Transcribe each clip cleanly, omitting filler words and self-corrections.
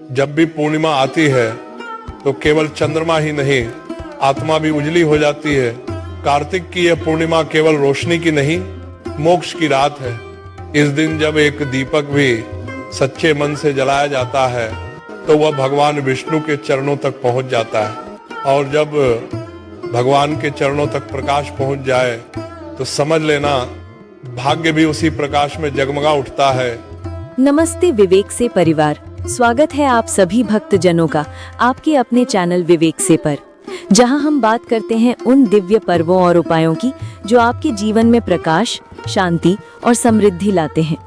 जब भी पूर्णिमा आती है तो केवल चंद्रमा ही नहीं, आत्मा भी उजली हो जाती है। कार्तिक की यह पूर्णिमा केवल रोशनी की नहीं, मोक्ष की रात है। इस दिन जब एक दीपक भी सच्चे मन से जलाया जाता है तो वह भगवान विष्णु के चरणों तक पहुंच जाता है, और जब भगवान के चरणों तक प्रकाश पहुंच जाए तो समझ लेना भाग्य भी उसी प्रकाश में जगमगा उठता है। नमस्ते विवेक से परिवार, स्वागत है आप सभी भक्तजनों का आपके अपने चैनल विवेक से पर, जहां हम बात करते हैं उन दिव्य पर्वों और उपायों की जो आपके जीवन में प्रकाश, शांति और समृद्धि लाते हैं।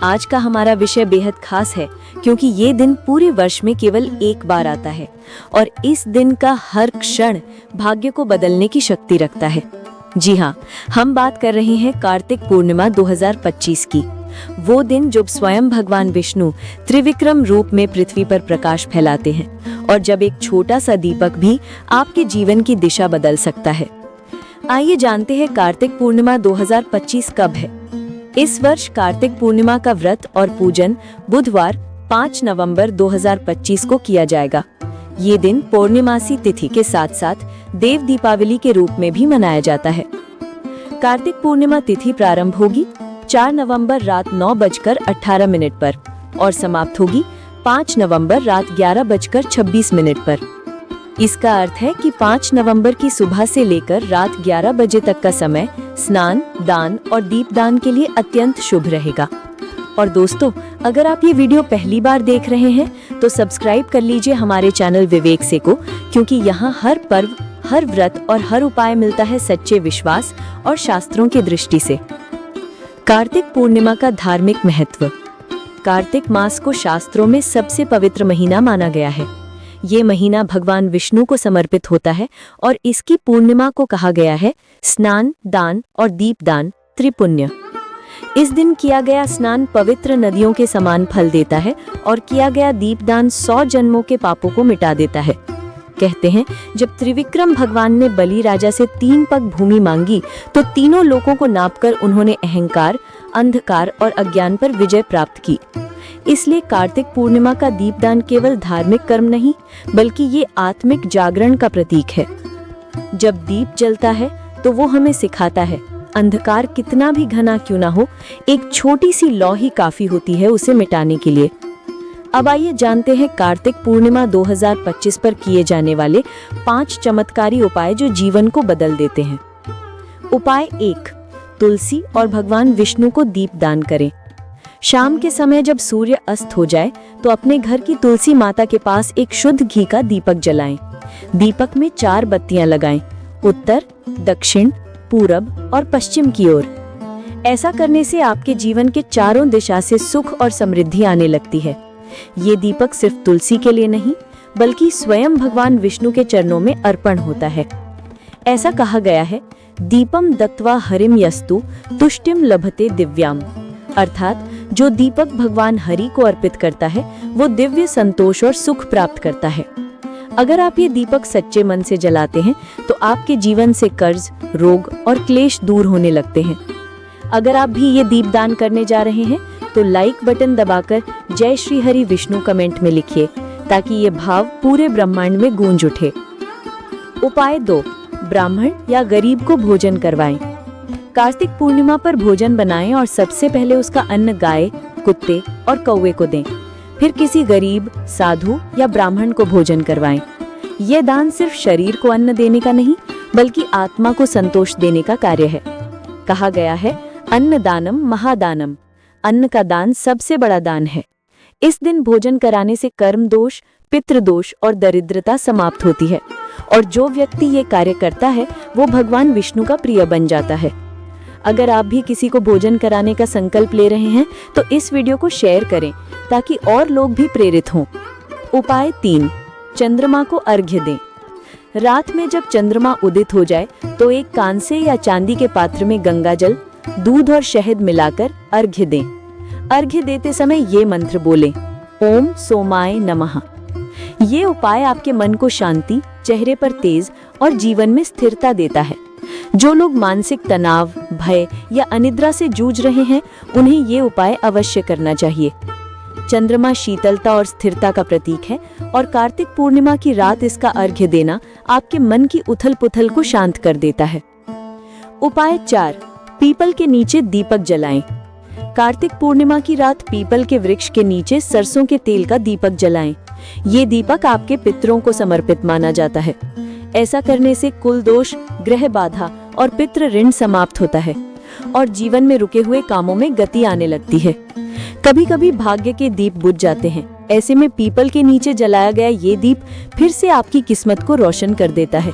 आज का हमारा विषय बेहद खास है क्योंकि ये दिन पूरे वर्ष में केवल एक बार आता है और इस दिन का हर क्षण भाग्य को बदलने की शक्ति रखता है। जी हाँ, हम बात कर रहे हैं कार्तिक पूर्णिमा 2025 की। वो दिन जब स्वयं भगवान विष्णु त्रिविक्रम रूप में पृथ्वी पर प्रकाश फैलाते हैं और जब एक छोटा सा दीपक भी आपके जीवन की दिशा बदल सकता है। आइए जानते हैं कार्तिक पूर्णिमा 2025 कब है। इस वर्ष कार्तिक पूर्णिमा का व्रत और पूजन बुधवार 5 नवंबर 2025 को किया जाएगा। ये दिन पूर्णिमासी तिथि के साथ साथ देव दीपावली के रूप में भी मनाया जाता है। कार्तिक पूर्णिमा तिथि प्रारंभ होगी 4 नवंबर रात 9:18 पर और समाप्त होगी 5 नवंबर रात 11:26 पर। इसका अर्थ है कि 5 नवंबर की सुबह से लेकर रात 11 बजे तक का समय स्नान, दान और दीपदान के लिए अत्यंत शुभ रहेगा। और दोस्तों, अगर आप ये वीडियो पहली बार देख रहे हैं तो सब्सक्राइब कर लीजिए हमारे चैनल विवेक से को, क्योंकि यहाँ हर पर्व, हर व्रत और हर उपाय मिलता है सच्चे विश्वास और शास्त्रों की दृष्टि से। कार्तिक पूर्णिमा का धार्मिक महत्व। कार्तिक मास को शास्त्रों में सबसे पवित्र महीना माना गया है। ये महीना भगवान विष्णु को समर्पित होता है और इसकी पूर्णिमा को कहा गया है स्नान, दान और दीपदान त्रिपुण्य। इस दिन किया गया स्नान पवित्र नदियों के समान फल देता है और किया गया दीपदान 100 जन्मों के पापों को मिटा देता है। कहते हैं जब त्रिविक्रम भगवान ने बलि राजा से 3 पग भूमि मांगी तो तीनों लोगों को नापकर उन्होंने अहंकार, अंधकार और अज्ञान पर विजय प्राप्त की। इसलिए कार्तिक पूर्णिमा का दीपदान केवल धार्मिक कर्म नहीं बल्कि ये आत्मिक जागरण का प्रतीक है। जब दीप जलता है तो वो हमें सिखाता है अंधकार कितना भी घना क्यों ना हो, एक छोटी सी लौ ही काफी होती है उसे मिटाने के लिए। अब आइए जानते हैं कार्तिक पूर्णिमा 2025 पर किए जाने वाले 5 चमत्कारी उपाय जो जीवन को बदल देते हैं। उपाय 1, तुलसी और भगवान विष्णु को दीप दान करें। शाम के समय जब सूर्य अस्त हो जाए तो अपने घर की तुलसी माता के पास एक शुद्ध घी का दीपक जलाएं। दीपक में 4 बत्तियां लगाएं, उत्तर, दक्षिण, पूरब और पश्चिम की ओर। ऐसा करने से आपके जीवन के चारों दिशा से सुख और समृद्धि आने लगती है। ये दीपक सिर्फ तुलसी के लिए नहीं बल्कि स्वयं भगवान विष्णु के चरणों में अर्पण होता है। ऐसा कहा गया है, दीपम दत्वा हरिम यस्तु तुष्टिम लभते दिव्याम, अर्थात जो दीपक भगवान हरि को अर्पित करता है वो दिव्य संतोष और सुख प्राप्त करता है। अगर आप ये दीपक सच्चे मन से जलाते हैं तो आपके जीवन से कर्ज, रोग और क्लेश दूर होने लगते हैं। अगर आप भी ये दीपदान करने जा रहे हैं तो लाइक बटन दबाकर जय श्री हरि विष्णु कमेंट में लिखिए ताकि ये भाव पूरे ब्रह्मांड में गूंज उठे। उपाय 2, ब्राह्मण या गरीब को भोजन करवाएं। कार्तिक पूर्णिमा पर भोजन बनाएं और सबसे पहले उसका अन्न गाय, कुत्ते और कौवे को दें। फिर किसी गरीब, साधु या ब्राह्मण को भोजन करवाएं। यह दान सिर्फ शरीर को अन्न देने का नहीं बल्कि आत्मा को संतोष देने का कार्य है। कहा गया है, अन्न दानम महादानम, अन्न का दान सबसे बड़ा दान है। इस दिन भोजन कराने से कर्म दोष, पितृदोष और दरिद्रता समाप्त होती है और जो व्यक्ति ये कार्य करता है वो भगवान विष्णु का प्रिय बन जाता है। अगर आप भी किसी को भोजन कराने का संकल्प ले रहे हैं तो इस वीडियो को शेयर करें ताकि और लोग भी प्रेरित हों। उपाय 3, चंद्रमा को अर्घ्य दें। रात में जब चंद्रमा उदित हो जाए तो एक कांसे या चांदी के पात्र में गंगाजल, दूध और शहद मिलाकर अर्घ्य दें। अर्घ्य देते समय ये मंत्र बोलें, ओम सोमाय नमः। ये उपाय आपके मन को शांति, चेहरे पर तेज और जीवन में स्थिरता देता है। जो लोग मानसिक तनाव, भय या अनिद्रा से जूझ रहे हैं उन्हें ये उपाय अवश्य करना चाहिए। चंद्रमा शीतलता और स्थिरता का प्रतीक है और कार्तिक पूर्णिमा की रात इसका अर्घ्य देना आपके मन की उथल-पुथल को शांत कर देता है। उपाय 4, पीपल के नीचे दीपक जलाएं। कार्तिक पूर्णिमा की रात पीपल के वृक्ष के नीचे सरसों के तेल का दीपक जलाएं। ये दीपक आपके पितरों को समर्पित माना जाता है। ऐसा करने से कुल दोष, ग्रह बाधा और पितृ ऋण समाप्त होता है और जीवन में रुके हुए कामों में गति आने लगती है। कभी कभी भाग्य के दीप बुझ जाते हैं, ऐसे में पीपल के नीचे जलाया गया ये दीप फिर से आपकी किस्मत को रोशन कर देता है।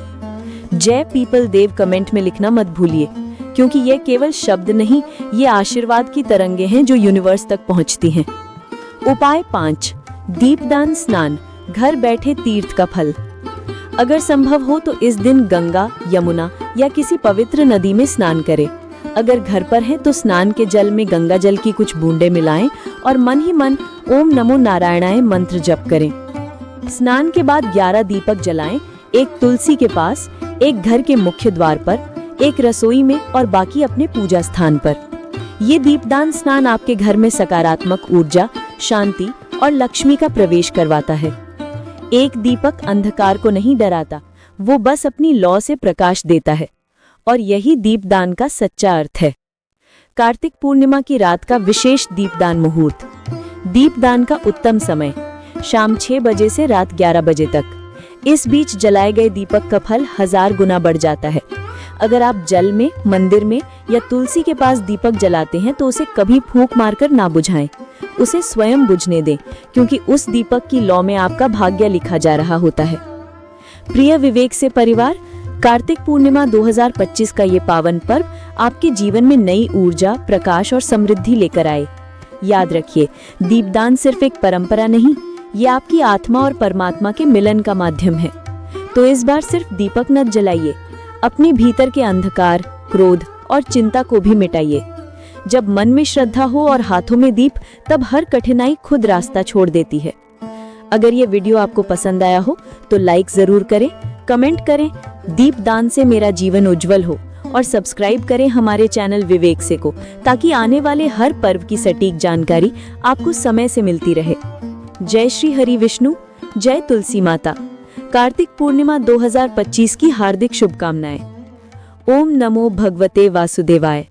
जय पीपल देव कमेंट में लिखना मत भूलिए, क्योंकि ये केवल शब्द नहीं, ये आशीर्वाद की तरंगे हैं जो यूनिवर्स तक पहुंचती हैं। उपाय 5, दीपदान स्नान, घर बैठे तीर्थ का फल। अगर संभव हो तो इस दिन गंगा, यमुना या किसी पवित्र नदी में स्नान करें। अगर घर पर है तो स्नान के जल में गंगा जल की कुछ बूंदें मिलाएं और मन ही मन ओम नमो नारायणाय मंत्र जप करें। स्नान के बाद 11 दीपक जलाएं, एक तुलसी के पास, एक घर के मुख्य द्वार पर, एक रसोई में और बाकी अपने पूजा स्थान पर। ये दीपदान स्नान आपके घर में सकारात्मक ऊर्जा, शांति और लक्ष्मी का प्रवेश करवाता है। एक दीपक अंधकार को नहीं डराता, वो बस अपनी लौ से प्रकाश देता है और यही दीपदान का सच्चा अर्थ है। कार्तिक पूर्णिमा की रात का विशेष दीपदान मुहूर्त। दीपदान का उत्तम समय शाम 6 बजे से रात 11 बजे तक। इस बीच जलाए गए दीपक का फल 1000 गुना बढ़ जाता है। अगर आप जल में, मंदिर में या तुलसी के पास दीपक जलाते हैं तो उसे कभी फूंक मारकर ना बुझाएं, उसे स्वयं बुझने दें, क्योंकि उस दीपक की लौ में आपका भाग्य लिखा जा रहा होता है। प्रिय विवेक से परिवार, कार्तिक पूर्णिमा 2025 का ये पावन पर्व आपके जीवन में नई ऊर्जा, प्रकाश और समृद्धि लेकर आए। याद रखिए, दीपदान सिर्फ एक परंपरा नहीं, ये आपकी आत्मा और परमात्मा के मिलन का माध्यम है। तो इस बार सिर्फ दीपक न जलाइए, अपने भीतर के अंधकार, क्रोध और चिंता को भी मिटाइए। जब मन में श्रद्धा हो और हाथों में दीप, तब हर कठिनाई खुद रास्ता छोड़ देती है। अगर ये वीडियो आपको पसंद आया हो तो लाइक जरूर करें, कमेंट करें, दीपदान से मेरा जीवन उज्जवल हो, और सब्सक्राइब करें हमारे चैनल विवेक से को, ताकि आने वाले हर पर्व की सटीक जानकारी आपको समय से मिलती रहे। जय श्री हरि विष्णु, जय तुलसी माता। कार्तिक पूर्णिमा 2025 की हार्दिक शुभकामनाएं। ओम नमो भगवते वासुदेवाय।